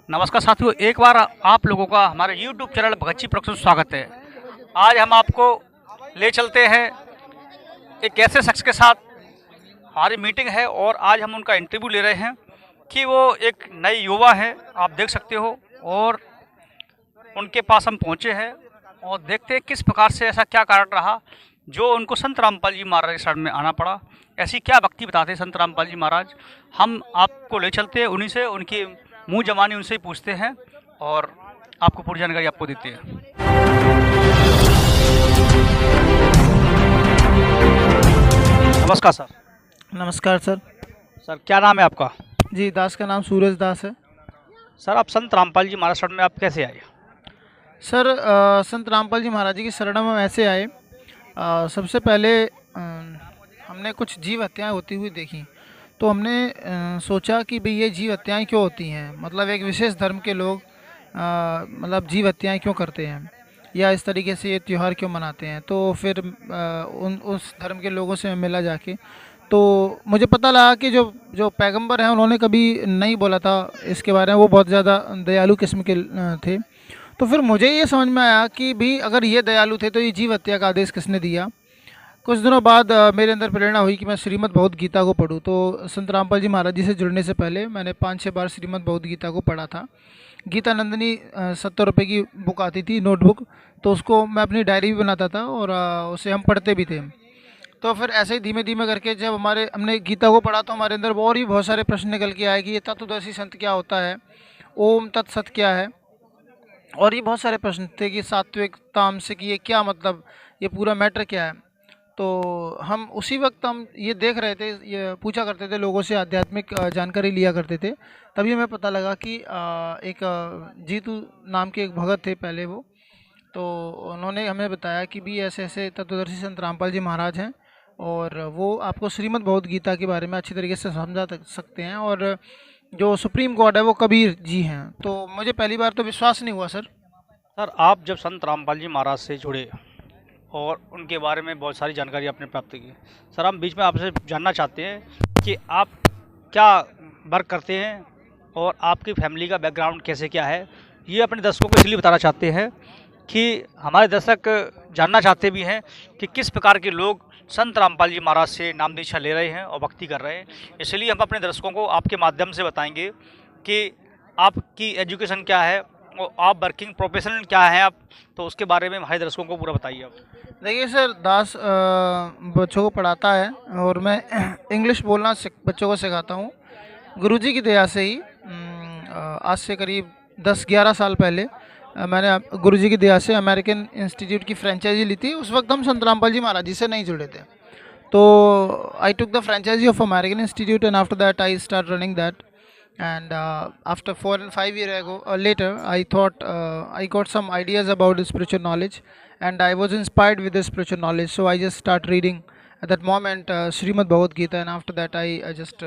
नमस्कार साथियों, एक बार आप लोगों का हमारे YouTube चैनल भगत प्रोडक्शन स्वागत है। आज हम आपको ले चलते हैं एक ऐसे शख्स के साथ, हमारी मीटिंग है और आज हम उनका इंटरव्यू ले रहे हैं कि वो एक नए युवा हैं, आप देख सकते हो। और उनके पास हम पहुंचे हैं और देखते हैं किस प्रकार से ऐसा क्या कारण रहा जो उनको संत रामपाल जी महाराज के शरण में आना पड़ा। ऐसी क्या भक्ति बताते हैं संत रामपाल जी महाराज, हम आपको ले चलते हैं उन्हीं से, उनकी मुंह जमानी उनसे ही पूछते हैं और आपको पूरी जानकारी आपको देते हैं। नमस्कार सर। नमस्कार सर। सर क्या नाम है आपका? जी, दास का नाम सूरज दास है। सर आप संत रामपाल जी महाराज शरण में आप कैसे आए? सर संत रामपाल जी महाराज जी की शरण में ऐसे आए, सबसे पहले हमने कुछ जीव हत्याएँ होती हुई देखी, तो हमने सोचा कि भाई ये जीव हत्याएँ क्यों होती हैं, मतलब एक विशेष धर्म के लोग मतलब जीव हत्याएँ क्यों करते हैं या इस तरीके से ये त्यौहार क्यों मनाते हैं। तो फिर उस धर्म के लोगों से मैं मिला जाके, तो मुझे पता लगा कि जो जो पैगंबर हैं उन्होंने कभी नहीं बोला था इसके बारे में, वो बहुत ज़्यादा दयालु किस्म के थे। तो फिर मुझे ये समझ में आया कि भाई अगर ये दयालु थे तो ये जीव हत्या का आदेश किसने दिया। कुछ दिनों बाद मेरे अंदर प्रेरणा हुई कि मैं श्रीमद् भगवद गीता को पढूं। तो संत रामपाल जी महाराज जी से जुड़ने से पहले मैंने 5-6 बार श्रीमद् भगवद गीता को पढ़ा था। गीता नंदिनी 70 रुपये की बुक आती थी, नोटबुक, तो उसको मैं अपनी डायरी भी बनाता था और उसे हम पढ़ते भी थे। तो फिर ऐसे ही धीमे धीमे करके जब हमने गीता को पढ़ा तो हमारे अंदर और भी बहुत सारे प्रश्न निकल के आए कि ये तत्वदर्शी संत क्या होता है, ओम तत्सत क्या है, और ये बहुत सारे प्रश्न थे कि सात्विक तामसिक ये क्या मतलब, ये पूरा मैटर क्या है। तो हम उसी वक्त हम ये देख रहे थे, ये पूछा करते थे लोगों से, आध्यात्मिक जानकारी लिया करते थे। तभी हमें पता लगा कि एक जीतू नाम के एक भगत थे पहले वो, तो उन्होंने हमें बताया कि भी ऐसे ऐसे तत्वदर्शी संत रामपाल जी महाराज हैं और वो आपको श्रीमद् भगवद गीता के बारे में अच्छी तरीके से समझा सकते हैं, और जो सुप्रीम गॉड है वो कबीर जी हैं। तो मुझे पहली बार तो विश्वास नहीं हुआ सर। सर आप जब संत रामपाल जी महाराज से जुड़े और उनके बारे में बहुत सारी जानकारी आपने प्राप्त की, सर हम बीच में आपसे जानना चाहते हैं कि आप क्या वर्क करते हैं और आपकी फैमिली का बैकग्राउंड कैसे क्या है। ये अपने दर्शकों को इसलिए बताना चाहते हैं कि हमारे दर्शक जानना चाहते भी हैं कि किस प्रकार के लोग संत रामपाल जी महाराज से नाम दीक्षा ले रहे हैं और भक्ति कर रहे हैं। इसलिए हम अपने दर्शकों को आपके माध्यम से बताएंगे कि आपकी एजुकेशन क्या है और आप वर्किंग प्रोफेशनल क्या है आप, तो उसके बारे में हमारे दर्शकों को पूरा बताइए आप। देखिए सर, दास बच्चों को पढ़ाता है और मैं इंग्लिश बोलना बच्चों को सिखाता हूँ। गुरुजी की दया से ही आज से करीब 10-11 साल पहले मैंने गुरुजी की दया से अमेरिकन इंस्टीट्यूट की फ्रेंचाइजी ली थी। उस वक्त हम संत रामपाल जी महाराज जी से नहीं जुड़े थे, तो I took the franchisee of American institute and after that I start running that. And after 4 and 5 years ago later, I thought I got some ideas about the spiritual knowledge, and I was inspired with the spiritual knowledge, so I just start reading at that moment Srimad Bhagavad Gita, and after that I just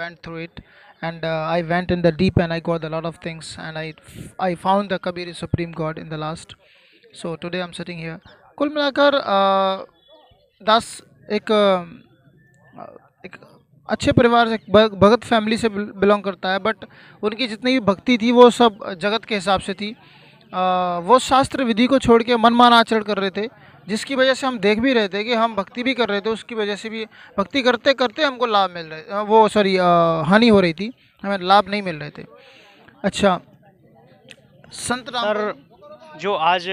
went through it, and I went in the deep and I got a lot of things, and I found the Kabir is supreme God in the last. So today I'm sitting here. कुल मिलाकर दास एक अच्छे परिवार से, भगत family से belong करता है, but उनकी जितनी भी भक्ति थी वो सब जगत के हिसाब से थी। वो शास्त्र विधि को छोड़ के मनमाना आचरण कर रहे थे, जिसकी वजह से हम देख भी रहे थे कि हम भक्ति भी कर रहे थे, उसकी वजह से भी भक्ति करते करते हमको लाभ मिल रहे, वो सॉरी हानि हो रही थी, हमें लाभ नहीं मिल रहे थे। अच्छा, संत राम सर जो आज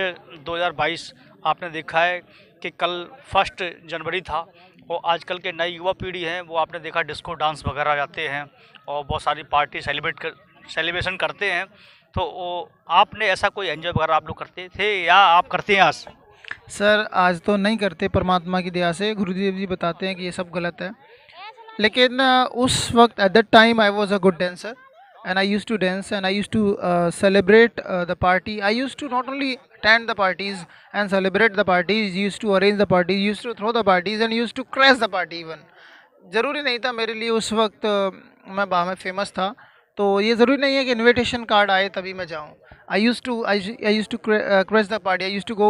2022 आपने देखा है कि कल 1 जनवरी था और आजकल के नई युवा पीढ़ी हैं वो आपने देखा डिस्को डांस वगैरह जाते हैं और बहुत सारी पार्टी सेलिब्रेशन करते हैं, तो वो आपने ऐसा कोई एंजॉय वगैरह आप लोग करते थे या आप करते हैं आज? सर आज तो नहीं करते, परमात्मा की दया से गुरुदेव जी बताते हैं कि ये सब गलत है, लेकिन उस वक्त at that time I was a good dancer and I used to dance and I used to celebrate the party. I used to not only attend the parties and celebrate the parties, used to arrange the parties, used to throw the parties and used to crash the party even. ज़रूरी नहीं था मेरे लिए उस वक्त मैं बाहर में फेमस था, तो ये ज़रूरी नहीं है कि इनविटेशन कार्ड आए तभी मैं जाऊँ। I used to crash the party. I used to go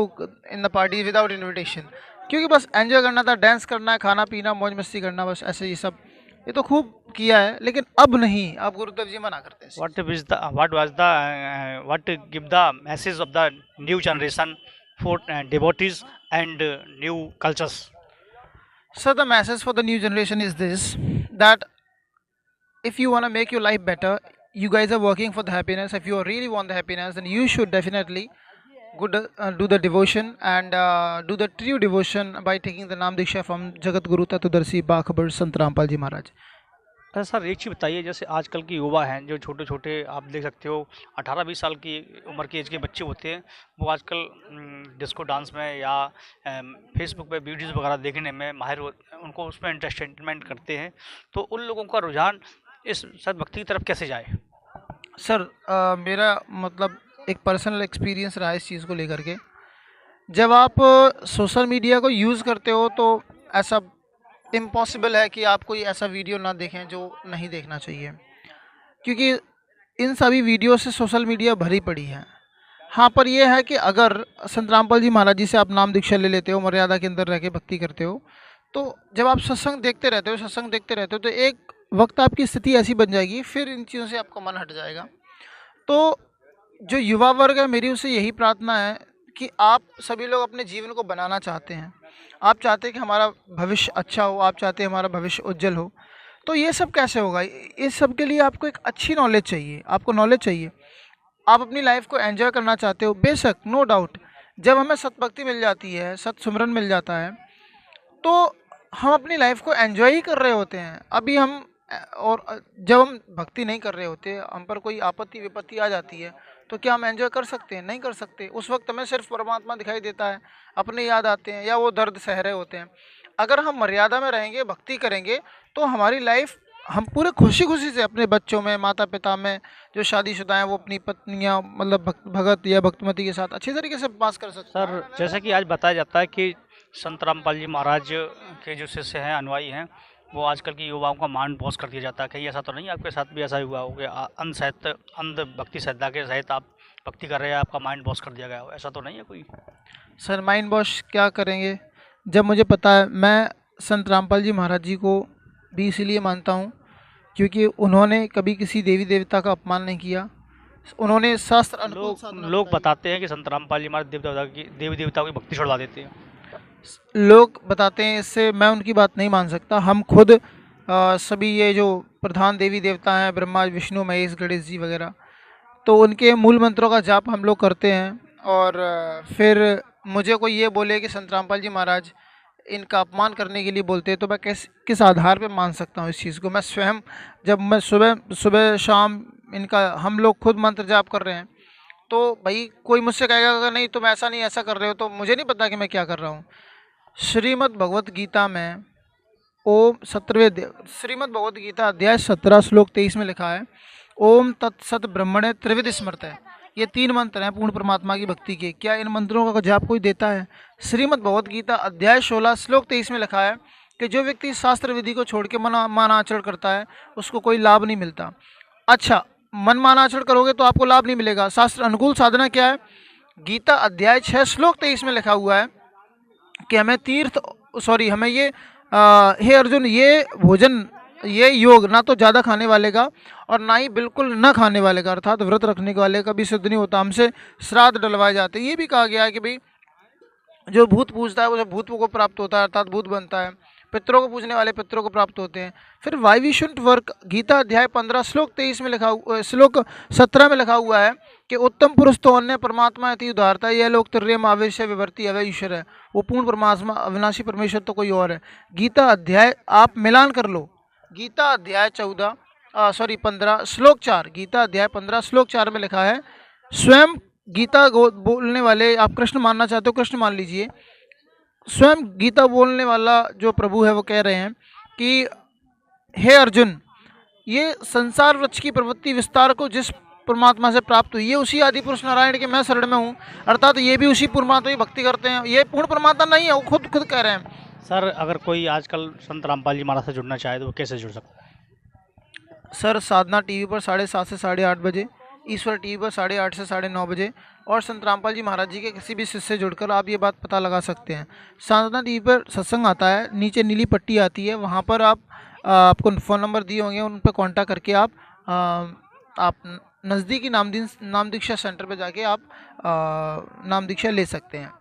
in the party without invitation, क्योंकि बस एंजॉय करना था, डांस करना है, खाना पीना, मौज मस्ती करना, बस ऐसे ये सब। ये तो खूब किया है, लेकिन अब नहीं, अब गुरुदेव जी मना करते हैं। what give the message of the new generation for devotees and new cultures? So the message for the new generation is this, that if you want to make your life better, you guys are working for the happiness. If you really want the happiness, then you should definitely do the devotion, and do the true devotion by taking the Nam Diksha from Jagat Guru Tatudarshi Bakhabar Sant Rampal Ji Maharaj. अच्छा sir, एक चीज़ बताइए, जैसे आजकल की युवा हैं जो छोटे छोटे, आप देख सकते हो 18-20 साल की उम्र के एज के बच्चे होते हैं, वो आजकल डिस्को डांस में या फेसबुक पे वीडियोज़ वगैरह देखने में माहिर उनको उसमें एंटरटेनमेंट करते हैं, तो उन लोगों का रुझान इस सदभक्ति की तरफ कैसे जाए? सर मेरा मतलब एक पर्सनल एक्सपीरियंस रहा है इस चीज़ को लेकर के। जब आप सोशल मीडिया को यूज़ करते हो तो ऐसा इम्पॉसिबल है कि आप कोई ऐसा वीडियो ना देखें जो नहीं देखना चाहिए, क्योंकि इन सभी वीडियो से सोशल मीडिया भरी पड़ी है। हाँ, पर यह है कि अगर संत रामपाल जी महाराज जी से आप नाम दीक्षा ले लेते हो, मर्यादा के अंदर रह के भक्ति करते हो, तो जब आप सत्संग देखते रहते हो तो एक वक्त आपकी स्थिति ऐसी बन जाएगी, फिर इन चीज़ों से आपका मन हट जाएगा। तो जो युवा वर्ग है, मेरी उससे यही प्रार्थना है कि आप सभी लोग अपने जीवन को बनाना चाहते हैं, आप चाहते हैं कि हमारा भविष्य अच्छा हो, आप चाहते हैं हमारा भविष्य उज्जवल हो, तो ये सब कैसे होगा? इस सब के लिए आपको एक अच्छी नॉलेज चाहिए, आपको नॉलेज चाहिए। आप अपनी लाइफ को एंजॉय करना चाहते हो, बेशक, नो डाउट, जब हमें सतभक्ति मिल जाती है, सत्सुमरन मिल जाता है, तो हम अपनी लाइफ को एंजॉय ही कर रहे होते हैं। अभी हम और जब हम भक्ति नहीं कर रहे होते, हम पर कोई आपत्ति विपत्ति आ जाती है, तो क्या हम एंजॉय कर सकते हैं? नहीं कर सकते। उस वक्त हमें सिर्फ परमात्मा दिखाई देता है, अपने याद आते हैं या वो दर्द सह रहे होते हैं। अगर हम मर्यादा में रहेंगे, भक्ति करेंगे, तो हमारी लाइफ हम पूरे खुशी खुशी से अपने बच्चों में, माता पिता में, जो शादीशुदा हैं वो अपनी पत्नियां मतलब भगत या भक्तमती के साथ अच्छी तरीके से पास कर सकते हैं। सर, जैसा कि आज बताया जाता है कि संत रामपाल जी महाराज के जो शिष्य हैं, अनुयायी हैं, वो आजकल की युवाओं का मान बहुत कर दिया जाता है। कहीं ऐसा तो नहीं आपके साथ भी ऐसा हुआ हो कि अंध भक्ति श्रद्धा के सहित आप भक्ति कर रहे हैं, आपका माइंड वॉश कर दिया गया हो, ऐसा तो नहीं है कोई? सर, माइंड वॉश क्या करेंगे, जब मुझे पता है। मैं संत रामपाल जी महाराज जी को भी इसीलिए मानता हूँ क्योंकि उन्होंने कभी किसी देवी देवता का अपमान नहीं किया। उन्होंने शास्त्र अनुकूल साधना लोग बताई। बताते हैं कि संत रामपाल जी महाराज देवी देवताओं की भक्ति छुड़वा देते हैं। लोग बताते हैं, इससे मैं उनकी बात नहीं मान सकता। हम खुद सभी ये जो प्रधान देवी देवता हैं, ब्रह्मा विष्णु महेश गणेश जी वगैरह, तो उनके मूल मंत्रों का जाप हम लोग करते हैं। और फिर मुझे कोई ये बोले कि संत रामपाल जी महाराज इनका अपमान करने के लिए बोलते हैं, तो मैं किस आधार पे मान सकता हूँ इस चीज़ को? मैं स्वयं, जब मैं सुबह शाम इनका हम लोग खुद मंत्र जाप कर रहे हैं, तो भाई कोई मुझसे कहेगा कि नहीं तुम ऐसा नहीं ऐसा कर रहे हो, तो मुझे नहीं पता कि मैं क्या कर रहा हूँ। श्रीमद् भगवत गीता में ओम 17वें श्रीमद् भगवत गीता अध्याय 17 श्लोक 23 में लिखा है, ओम तत्सत ब्रह्मणे त्रिविध स्मृत है। ये 3 मंत्र हैं पूर्ण परमात्मा की भक्ति के। क्या इन मंत्रों का जाप कोई देता है? श्रीमद् भगवत गीता अध्याय 16 श्लोक 23 में लिखा है कि जो व्यक्ति शास्त्र विधि को छोड़ के मानाचरण करता है उसको कोई लाभ नहीं मिलता। अच्छा, मन मानाचरण करोगे तो आपको लाभ नहीं मिलेगा। शास्त्र अनुकूल साधना क्या है? गीता अध्याय 6 श्लोक 23 में लिखा हुआ है कि हमें ये हे अर्जुन, ये भोजन, ये योग ना तो ज़्यादा खाने वाले का और ना ही बिल्कुल न खाने वाले का, अर्थात व्रत रखने वाले का भी सिद्ध नहीं होता। हमसे श्राद्ध डलवाए जाते हैं। ये भी कहा गया है कि भाई जो भूत पूजता है वो भूत को प्राप्त होता है, अर्थात भूत बनता है। पितरों को पूजने वाले पितरों को प्राप्त होते हैं। फिर why we should work, Gita अध्याय 15 श्लोक 23 में श्लोक 17 में लिखा हुआ है कि उत्तम पुरुष तो अन्य परमात्मा अति उदारता, यह लोग तिर्यम आवेश विवर्ती अवय ईश्वर है। वो पूर्ण परमात्मा अविनाशी परमेश्वर तो कोई और है। गीता अध्याय आप मिलान कर लो, गीता अध्याय 15 श्लोक 4, गीता अध्याय 15 श्लोक 4 में लिखा है, स्वयं गीता बोलने वाले, आप कृष्ण मानना चाहते हो कृष्ण मान लीजिए, स्वयं गीता बोलने वाला जो प्रभु है वो कह रहे हैं कि हे अर्जुन, ये संसार वृक्ष की प्रवृत्ति विस्तार को जिस परमात्मा से प्राप्त हुई है उसी आदि पुरुष नारायण के मैं शरण में हूँ, अर्थात ये भी उसी परमात्मा की भक्ति करते हैं। ये पूर्ण परमात्मा नहीं है, वो खुद कह रहे हैं। सर, अगर कोई आजकल संत रामपाल जी महाराज से जुड़ना चाहे तो वो कैसे जुड़ सकता है? सर, साधना टीवी पर 7:30 से 8:30 बजे, ईश्वर टीवी पर 8:30 से 9:30 बजे, और संत रामपाल जी महाराज जी के किसी भी शिष्य से जुड़कर आप ये बात पता लगा सकते हैं। साधना टीवी पर सत्संग आता है, नीचे नीली पट्टी आती है, वहाँ पर आप आपको फ़ोन नंबर दिए होंगे, उन पर कांटेक्ट करके आप नज़दीकी नाम दीक्षा सेंटर पे जाके आप नाम दीक्षा ले सकते हैं।